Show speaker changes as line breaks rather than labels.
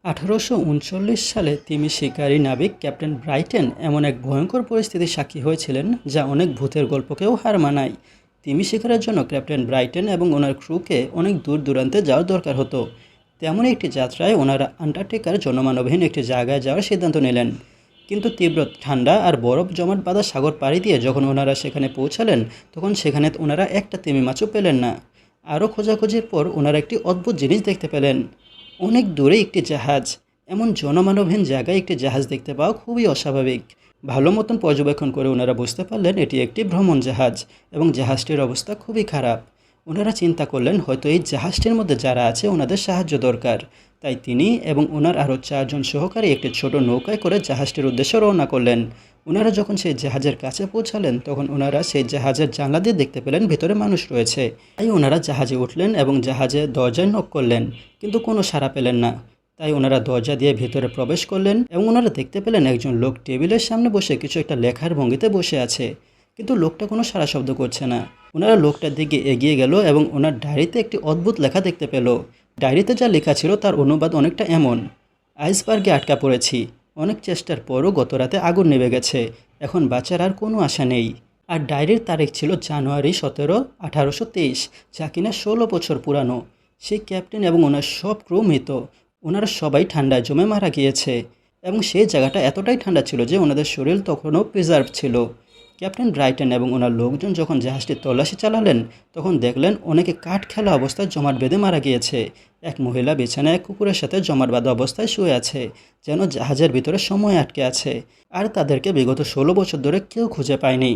1839 সালে তিমি শিকারী নাবিক ক্যাপ্টেন ব্রাইটেন এমন এক ভয়ঙ্কর পরিস্থিতির সাক্ষী হয়েছিলেন যা অনেক ভূতের গল্পকেও হার মানায়। তিমি শিকারের জন্য ক্যাপ্টেন ব্রাইটেন এবং ওনার ক্রুকে অনেক দূর দূরান্তে যাওয়ার দরকার হতো। তেমন একটি যাত্রায় ওনারা আন্টার্কটিকার জনমানবহীন একটি জায়গায় যাওয়ার সিদ্ধান্ত নিলেন। কিন্তু তীব্র ঠান্ডা আর বরফ জমাট বাঁধা সাগর পাড়ি দিয়ে যখন ওনারা সেখানে পৌঁছালেন, তখন সেখানে ওনারা একটা তিমি মাছও পেলেন না। আরও খোঁজাখুঁজির পর ওনারা একটি অদ্ভুত জিনিস দেখতে পেলেন। অনেক দূরে একটি জাহাজ। এমন জনমানবহীন জায়গায় একটি জাহাজ দেখতে পাওয়া খুবই অস্বাভাবিক। ভালো মতন পর্যবেক্ষণ করে ওনারা বুঝতে পারলেন এটি একটি ভ্রমণ জাহাজ এবং জাহাজটির অবস্থা খুবই খারাপ। ওনারা চিন্তা করলেন হয়তো এই জাহাজটির মধ্যে যারা আছে ওনাদের সাহায্য দরকার। তাই তিনি এবং ওনার আরও 4 জন সহকারী একটি ছোট নৌকায় করে জাহাজটির উদ্দেশ্যে রওনা করলেন। ওনারা যখন সেই জাহাজের কাছে পৌঁছালেন, তখন ওনারা সেই জাহাজের জানলা দিয়ে দেখতে পেলেন ভিতরে মানুষ রয়েছে। তাই ওনারা জাহাজে উঠলেন এবং জাহাজের দরজায় নক করলেন, কিন্তু কোনো সাড়া পেলেন না। তাই ওনারা দরজা দিয়ে ভেতরে প্রবেশ করলেন এবং ওনারা দেখতে পেলেন একজন লোক টেবিলের সামনে বসে কিছু একটা লেখার ভঙ্গিতে বসে আছে, কিন্তু লোকটা কোনো সাড়া শব্দ করছে না। ওনারা লোকটার দিকে এগিয়ে গেল এবং ওনার ডায়েরিতে একটি অদ্ভুত লেখা দেখতে পেল। ডায়েরিতে যা লেখা ছিল তার অনুবাদ অনেকটা এমন: আইসবার্গে আটকা পড়েছি, অনেক চেষ্টার পরও গত রাতে আগুন নেভে গেছে, এখন বাঁচার আর কোনো আশা নেই। আর ডায়েরির তারিখ ছিল জানুয়ারি 17, 1823, যা কিনা 16 বছর পুরানো। সেই ক্যাপ্টেন এবং ওনার সব ক্রু মৃত। ওনারা সবাই ঠান্ডায় জমে মারা গিয়েছে এবং সেই জায়গাটা এতটাই ঠান্ডা ছিল যে ওনাদের শরীর তখনও প্রিজার্ভ ছিল। ক্যাপ্টেন ব্রাইটন এবং ওনার লোকজন যখন জাহাজটি তল্লাশি চালালেন, তখন দেখলেন অনেকে কাঠ খেলা অবস্থায় জমাট বেঁধে মারা গিয়েছে। এক মহিলা বিছানায় এক কুকুরের সাথে জমাট বাঁধা অবস্থায় শুয়ে আছে, যেন জাহাজের ভিতরে সময় আটকে আছে। আর তাদেরকে বিগত 16 বছর ধরে কেউ খুঁজে পায়নি।